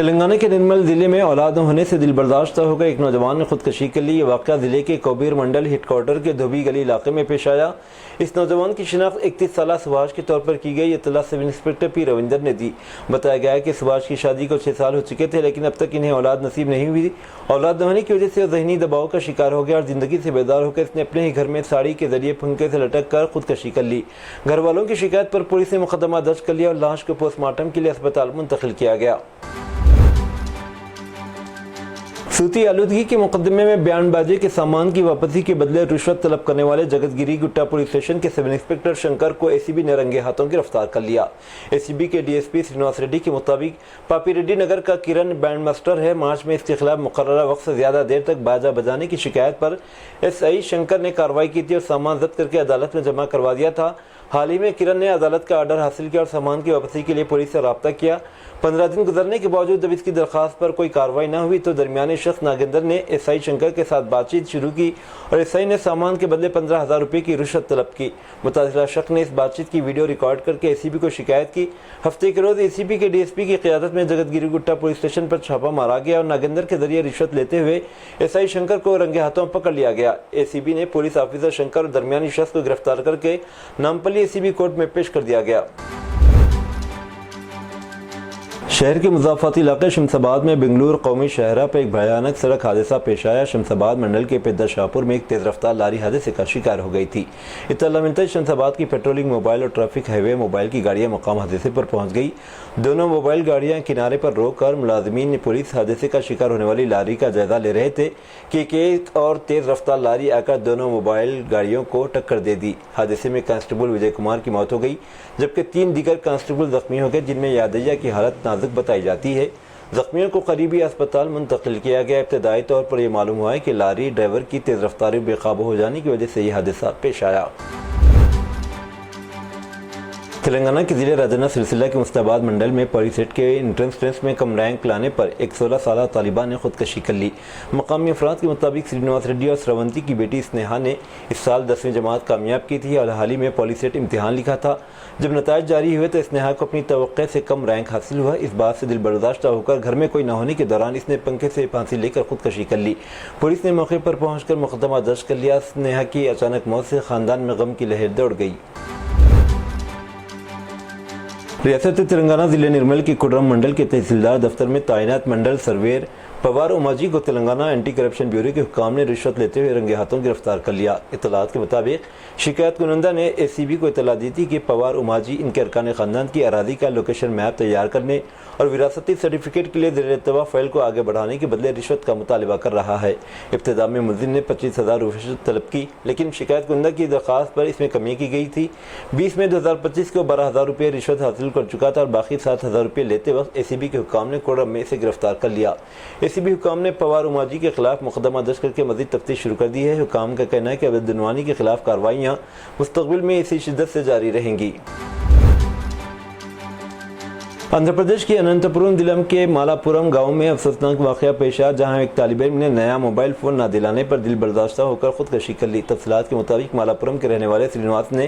تلنگانہ کے نرمل ضلع میں اولاد نہ ہونے سے دل برداشتہ ہو کر ایک نوجوان نے خودکشی کر لی۔ یہ واقعہ ضلع کے کوبیر منڈل ہیڈ کوارٹر کے دھوبی گلی علاقے میں پیش آیا۔ اس نوجوان کی شناخت 31 سالہ سبھاش کے طور پر کی گئی۔ اطلاع سب انسپکٹر پی روندر نے دی۔ بتایا گیا ہے کہ سبھاش کی شادی کو 6 سال ہو چکے تھے، لیکن اب تک انہیں اولاد نصیب نہیں ہوئی۔ اولاد نہ ہونے کی وجہ سے ذہنی دباؤ کا شکار ہو گیا اور زندگی سے بیزار ہو کر اس نے اپنے ہی گھر میں ساڑی کے ذریعے پھنکے سے لٹک کر خودکشی کر لی۔ گھر والوں کی شکایت پر پولیس نے مقدمہ درج کر لیا اور لاش کو پوسٹ مارٹم کے لیے اسپتال منتقل کیا گیا۔ صوتی آلودگی کے مقدمے میں بیان بازی کے سامان کی واپسی کے بدلے رشوت طلب کرنے والے جگت گیری گٹا پولیس اسٹیشن کے سب انسپکٹر شنکر کو ACB نے رنگے ہاتھوں گرفتار کر لیا۔ ACB کے DSP سرینواس ریڈی کے مطابق پاپی ریڈی نگر کا کرن بینڈ ماسٹر ہے۔ مارچ میں اس کے خلاف مقررہ وقت سے زیادہ دیر تک باجا بجانے کی شکایت پر SI شنکر نے کارروائی کی تھی اور سامان ضبط کر کے عدالت میں جمع کروا دیا تھا۔ حال ہی میں کرن نے عدالت کا آرڈر حاصل کیا اور سامان کی واپسی کے لیے پولیس سے رابطہ کیا۔ 15 دن گزرنے کے باوجود جب اس کی درخواست پر کوئی کارروائی نہ ہوئی تو درمیانے شخص ناگندر نے SI شنکر کے ساتھ بات چیت شروع کی اور SI نے سامان کے بدلے 15,000 روپے کی رشوت طلب کی۔ متاثرہ شخص نے اس بات چیت کی ویڈیو ریکارڈ کر کے ACB کو شکایت کی۔ ہفتے کے روز ACB کے DSP کی قیادت میں جگت گیری گٹا پولیس اسٹیشن پر چھاپا مارا گیا اور ناگندر کے ذریعے رشوت لیتے ہوئے SI شنکر کو رنگے ہاتھوں پکڑ لیا گیا۔ ACB نے پولیس آفیسر شنکر اور درمیانی شخص کو گرفتار کر کے نامپلی ACB کورٹ میں پیش کر دیا گیا۔ شہر کے مضافاتی علاقے شمس آباد میں بنگلور قومی شاہراہ پر ایک بھیانک سڑک حادثہ پیش آیا۔ شمس آباد منڈل کے پیدا شاہپور میں ایک تیز رفتار لاری حادثے کا شکار ہو گئی تھی۔ اطلاع ملتا ہے شمس آباد کی پیٹرولنگ موبائل اور ٹریفک ہائی وے موبائل کی گاڑیاں مقام حادثے پر پہنچ گئی۔ دونوں موبائل گاڑیاں کنارے پر روک کر ملازمین نے پولیس حادثے کا شکار ہونے والی لاری کا جائزہ لے رہے تھے کہ ایک اور تیز رفتار لاری آ کر دونوں موبائل گاڑیوں کو ٹکر دے دی۔ حادثے میں کانسٹیبل وجے کمار کی موت ہو گئی جبکہ 3 دیگر کانسٹیبل زخمی ہو گئے، جن میں یادیہ کی حالت نازک بتائی جاتی ہے۔ زخمیوں کو قریبی اسپتال منتقل کیا گیا۔ ابتدائی طور پر یہ معلوم ہوا ہے کہ لاری ڈرائیور کی تیز رفتاری بے قابو ہو جانے کی وجہ سے یہ حادثہ پیش آیا۔ تلنگانہ کے ضلع راجنا سلسلہ کے مست آباد منڈل میں پولی سیٹ کے انٹرنس ٹیسٹ میں کم رینک لانے پر ایک 16 سالہ طالبہ نے خودکشی کر لی۔ مقامی افراد کے مطابق سرینواس ریڈی اور سرونتی کی بیٹی اسنیہا نے اس سال 10ویں جماعت کامیاب کی تھی اور حال ہی میں پولی سیٹ امتحان لکھا تھا۔ جب نتائج جاری ہوئے تو اسنیہا کو اپنی توقع سے کم رینک حاصل ہوا۔ اس بات سے دل برداشتہ ہو کر گھر میں کوئی نہ ہونے کے دوران اس نے پنکھے سے پھانسی لے کر خودکشی کر لی۔ پولیس نے موقع پر پہنچ کر مقدمہ درج کر لیا۔ اسنیہا کی اچانک موت سے خاندان میں غم کی لہر دوڑ گئی۔ ریاست تلنگانہ ضلع نرمل کے کڈرم منڈل کے تحصیلدار دفتر میں تعینات منڈل سرویر پوار اماجی کو تلنگانہ اینٹی کرپشن بیورو کے حکام نے رشوت لیتے ہوئے رنگے ہاتھوں گرفتار کر لیا۔ اطلاعات کے مطابق شکایت کنندہ نے ACB کو اطلاع دی تھی کہ پوار اماجی ان کے ارکان خاندان کی اراضی کا لوکیشن میپ تیار کرنے اور وراثتی سرٹیفکیٹ کے لیے زیر التوا فائل کو آگے بڑھانے کے بدلے رشوت کا مطالبہ کر رہا ہے۔ ابتدا میں ملزم نے 25,000 رشوت طلب کی، لیکن شکایت کنندہ کی درخواست پر اس میں کمی کی گئی تھی۔ 20 مئی 2025 کو 12,000 روپے رشوت حاصل کر چکا تھا اور باقی 7,000 روپے لیتے وقت ACB کے حکام نے کوڑم میں اسے گرفتار کر لیا۔ ACB حکام نے پوار اماجی کے خلاف مقدمہ درج کر کے مزید تفتیش شروع کر دی ہے۔ حکام کا کہنا ہے کہ عبد النوانی کے خلاف کارروائیاں مستقبل میں اسی شدت سے جاری رہیں گی۔ آندھرا پردیش کے اننتپورم ضلع کے مالاپورم گاؤں میں افسوسناک واقعہ پیش آیا، جہاں ایک طالب علم نے نیا موبائل فون نہ دلانے پر دل برداشتہ ہو کر خودکشی کر لی۔ تفصیلات کے مطابق مالاپورم کے رہنے والے سرینواس نے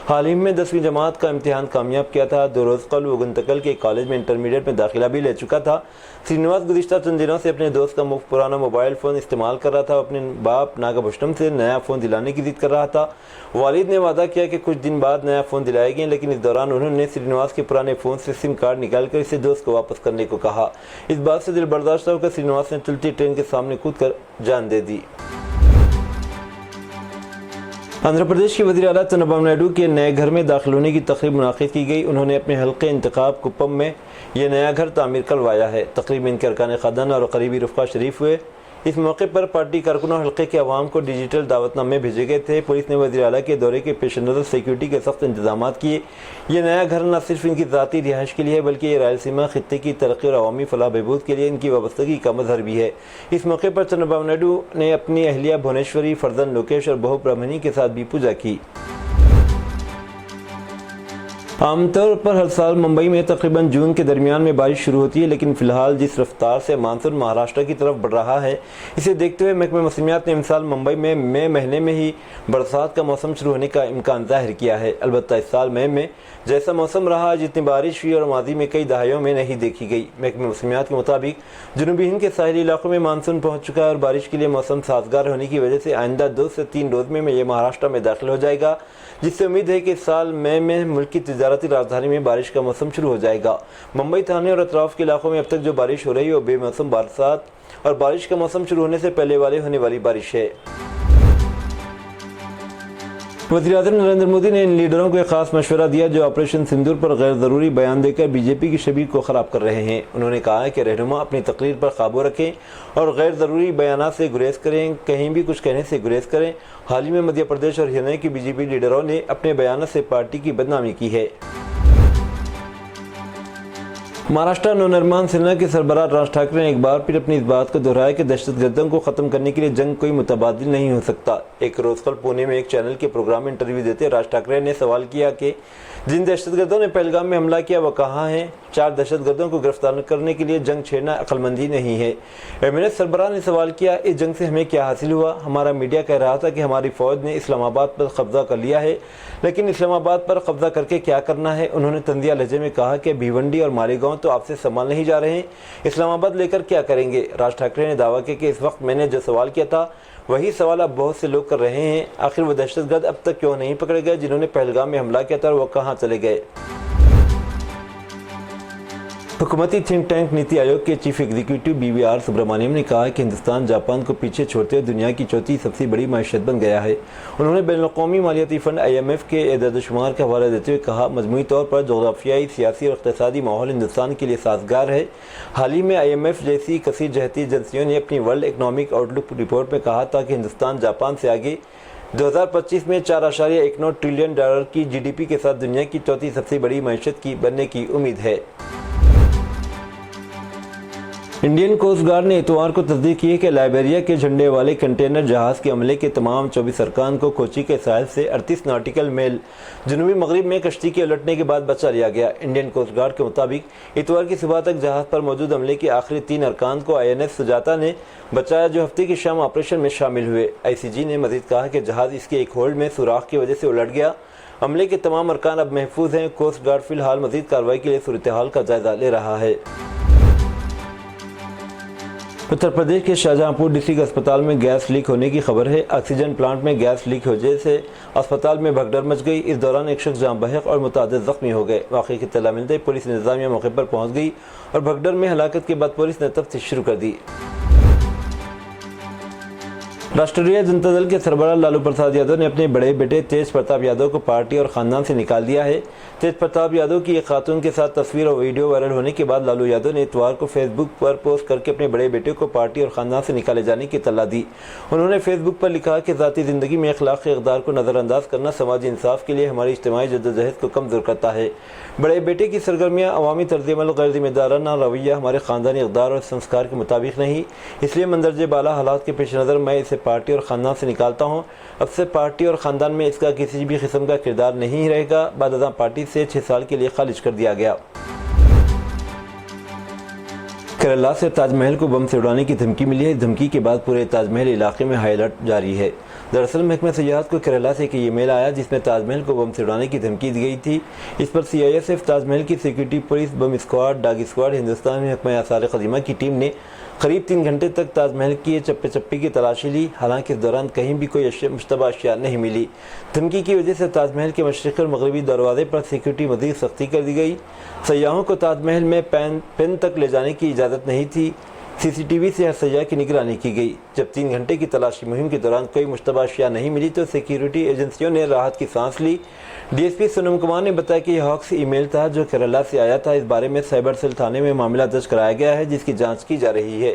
حال ہی میں 10ویں جماعت کا امتحان کامیاب کیا تھا۔ 2 روز قبل وہ گنتکل کے کالج میں انٹرمیڈیٹ میں داخلہ بھی لے چکا تھا۔ سرینواس گزشتہ چند دنوں سے اپنے دوست کا مفت پرانا موبائل فون استعمال کر رہا تھا اور اپنے باپ ناگابھوشنم سے نیا فون دلانے کی ضد کر رہا تھا۔ والد نے وعدہ کیا کہ کچھ دن بعد نیا فون دلائے گے، لیکن اس دوران انہوں نے سرینواس کے پرانے فون سے SIM کارڈ نکال کر اسے دوست کو واپس کرنے کو کہا۔ اس بات سے دل برداشتہ ہو کر سرینواس نے چلتی ٹرین کے سامنے کود کر جان دے دی۔ آندھرا پردیش کے وزیر اعلیٰ چندرابابو نائیڈو کے نئے گھر میں داخل ہونے کی تقریب منعقد کی گئی۔ انہوں نے اپنے حلقے انتخاب کپم میں یہ نیا گھر تعمیر کروایا ہے۔ تقریب میں ان کے ارکان خاندان اور قریبی رفقا شریف ہوئے۔ اس موقع پر پارٹی کارکنوں اور حلقے کے عوام کو ڈیجیٹل دعوت نامے بھیجے گئے تھے۔ پولیس نے وزیر اعلیٰ کے دورے کے پیش نظر سیکیورٹی کے سخت انتظامات کیے۔ یہ نیا گھر نہ صرف ان کی ذاتی رہائش کے لیے ہے بلکہ یہ رائلسیما خطے کی ترقی اور عوامی فلاح بہبود کے لیے ان کی وابستگی کا مظہر بھی ہے۔ اس موقع پر چندرابابو نائیڈو نے اپنی اہلیہ بھونیشوری، فرزند لوکیش اور بہو برہمنی کے ساتھ بھی پوجا کی۔ عام طور پر ہر سال ممبئی میں تقریباً جون کے درمیان میں بارش شروع ہوتی ہے، لیکن فی الحال جس رفتار سے مانسون مہاراشٹر کی طرف بڑھ رہا ہے، اسے دیکھتے ہوئے محکمہ موسمیات نے امسال ممبئی میں مئی مہینے میں ہی برسات کا موسم شروع ہونے کا امکان ظاہر کیا ہے۔ البتہ اس سال مئی میں جیسا موسم رہا، جتنی بارش ہوئی اور ماضی میں کئی دہائیوں میں نہیں دیکھی گئی۔ محکمہ موسمیات کے مطابق جنوبی ہند کے ساحلی علاقوں میں مانسون پہنچ چکا ہے اور بارش کے لیے موسم سازگار ہونے کی وجہ سے آئندہ 2 سے 3 روز میں یہ مہاراشٹر میں داخل ہو جائے گا، جس سے امید ہے کہ اس سال مئی میں ملک کی تجارتی راجدھانی میں بارش کا موسم شروع ہو جائے گا۔ ممبئی، تھانے اور اطراف کے علاقوں میں اب تک جو بارش ہو رہی ہے وہ بے موسم برسات اور بارش کا موسم شروع ہونے سے پہلے ہونے والی بارش ہے۔ وزیراعظم نریندر مودی نے ان لیڈروں کو ایک خاص مشورہ دیا جو آپریشن سندور پر غیر ضروری بیان دے کر بی جے پی کی شبیہ کو خراب کر رہے ہیں۔ انہوں نے کہا ہے کہ رہنما اپنی تقریر پر قابو رکھیں اور غیر ضروری بیانات سے گریز کریں، کہیں بھی کچھ کہنے سے گریز کریں۔ حال ہی میں مدھیہ پردیش اور ہریانہ کی بی جے پی لیڈروں نے اپنے بیانات سے پارٹی کی بدنامی کی ہے۔ مہاراشٹر نونرمان سینا کے سربراہ راج ٹھاکرے نے ایک بار پھر اپنی اس بات کو دہرایا کہ دہشت گردوں کو ختم کرنے کے لیے جنگ کوئی متبادل نہیں ہو سکتا۔ ایک روز کل پونے میں ایک چینل کے پروگرام میں انٹرویو دیتے راج ٹھاکرے نے سوال کیا کہ جن دہشت گردوں نے پہلگام میں حملہ کیا وہ کہاں ہیں؟ 4 دہشت گردوں کو گرفتار کرنے کے لیے جنگ چھیڑنا عقل مندی نہیں ہے۔ ایمنس سربراہ نے سوال کیا، اس جنگ سے ہمیں کیا حاصل ہوا؟ ہمارا میڈیا کہہ رہا تھا کہ ہماری فوج نے اسلام آباد پر قبضہ کر لیا ہے، لیکن اسلام آباد پر قبضہ کر کے کیا کرنا ہے؟ انہوں نے تندیا لہجے میں کہا کہ بھیونڈی اور مالیگاؤں تو آپ سے سنبھال نہیں جا رہے ہیں، اسلام آباد لے کر کیا کریں گے؟ راج ٹھاکرے نے دعویٰ کیا کہ اس وقت میں نے جو سوال کیا تھا وہی سوال اب بہت سے لوگ کر رہے ہیں، آخر وہ دہشت گرد اب تک کیوں نہیں پکڑے گئے جنہوں نے پہلگام میں حملہ کیا تھا اور وہ کہاں چلے گئے؟ حکومتی تھنک ٹینک نیتی آیوگ کے chief executive B V R Subrahmanyam نے کہا کہ ہندوستان جاپان کو پیچھے چھوڑتے ہوئے دنیا کی چوتھی سب سے بڑی معیشت بن گیا ہے۔ انہوں نے بین الاقوامی مالیاتی فنڈ IMF کے اعداد و شمار کا حوالہ دیتے ہوئے کہا، مجموعی طور پر جغرافیائی، سیاسی اور اقتصادی ماحول ہندوستان کے لیے سازگار ہے۔ حال ہی میں IMF جیسی کثیر جہتی ایجنسیوں نے اپنی ورلڈ اکنامک آؤٹ لک رپورٹ میں کہا تھا کہ ہندوستان جاپان سے آگے 2025 میں $4.19 ٹریلین کی GDP کے ساتھ دنیا کی چوتھی سب سے بڑی معیشت کی بننے کی امید ہے۔ انڈین کوسٹ گارڈ نے اتوار کو تصدیق کی ہے کہ لائبیریا کے جھنڈے والے کنٹینر جہاز کے عملے کے تمام 24 ارکان کو کوچی کے ساحل سے 38 ناٹیکل میل جنوبی مغرب میں کشتی کے الٹنے کے بعد بچا لیا گیا۔ انڈین کوسٹ گارڈ کے مطابق اتوار کی صبح تک جہاز پر موجود عملے کے آخری 3 ارکان کو INS سجاتا نے بچایا جو ہفتے کی شام آپریشن میں شامل ہوئے۔ ICG نے مزید کہا کہ جہاز اس کے ایک ہولڈ میں سوراخ کی وجہ سے الٹ گیا۔ عملے کے تمام ارکان اب محفوظ ہیں۔ کوسٹ گارڈ فی الحال مزید کارروائی کے لیے صورتحال کا جائزہ لے رہا ہے۔ اتر پردیش کے شاہجہاں پور ڈسٹرکٹ اسپتال میں گیس لیک ہونے کی خبر ہے۔ آکسیجن پلانٹ میں گیس لیک ہونے سے اسپتال میں بھگدڑ مچ گئی۔ اس دوران ایک شخص جاں بحق اور متعدد زخمی ہو گئے۔ واقعے کی اطلاع ملتے ہی پولیس انتظامیہ موقع پر پہنچ گئی اور بھگدڑ میں ہلاکت کے بعد پولیس نے تفتیش شروع کر دی۔ راشٹریہ جنتا دل کے سربراہ لالو پرساد یادو نے اپنے بڑے بیٹے تیج پرتاپ یادو کو پارٹی اور خاندان سے نکال دیا ہے۔ تیج پرتاپ یادو کی ایک خاتون کے ساتھ تصویر اور ویڈیو وائرل ہونے کے بعد لالو یادو نے اتوار کو فیس بک پر پوسٹ کر کے اپنے بڑے بیٹے کو پارٹی اور خاندان سے نکالے جانے کی اطلاع دی۔ انہوں نے فیس بک پر لکھا کہ ذاتی زندگی میں اخلاقی اقدار کو نظر انداز کرنا سماجی انصاف کے لیے ہماری اجتماعی جدوجہد کو کمزور کرتا ہے۔ بڑے بیٹے کی سرگرمیاں، عوامی طرز عمل، غیر ذمہ دارانہ رویہ ہمارے خاندانی اقدار اور سنسکار کے مطابق نہیں، اس لیے مندرجہ بالا حالات کے پیش نظر میں اسے پارٹی اور خاندان سے نکالتا ہوں۔ اب سے پارٹی اور خاندان میں اس کا کسی بھی قسم کا کردار نہیں رہے گا۔ بعد ازاں پارٹی سے 6 سال کے لیے خارج کر دیا گیا۔ کیرالہ سے تاج محل کو بم سے اڑانے کی دھمکی ملی ہے۔ اس دھمکی کے بعد پورے تاج محل علاقے میں ہائی الرٹ جاری ہے۔ دراصل محکمہ سیاحت کو کیرالہ سے ایک ای میل آیا جس میں تاج محل کو بم سے اڑانے کی دھمکی دی گئی تھی۔ اس پر CISF، تاج محل کی سیکورٹی پولیس، بم اسکواڈ، ڈاگ اسکواڈ، ہندوستان میں محکمہ آثار قدیمہ کی ٹیم نے قریب 3 گھنٹے تک تاج محل کی چپے چپے کی تلاشی لی، حالانکہ اس دوران کہیں بھی کوئی مشتبہ اشیاء نہیں ملی۔ دھمکی کی وجہ سے تاج محل کے مشرقی اور مغربی دروازے پر سیکورٹی مزید سختی کر دی گئی۔ سیاحوں کو تاج محل میں پین تک لے جانے کی اجازت نہیں تھی۔ CCTV سے ہر سیاح کی نگرانی کی گئی۔ جب 3 گھنٹے کی تلاشی مہم کے دوران کوئی مشتبہ اشیاء نہیں ملی تو سیکورٹی ایجنسیوں نے راحت کی سانس لی۔ DSP سونم کمار نے بتایا کہ یہ ہاکس ای میل تھا جو کیرالہ سے آیا تھا۔ اس بارے میں سائبر سیل تھانے میں معاملہ درج کرایا گیا ہے جس کی جانچ کی جا رہی ہے۔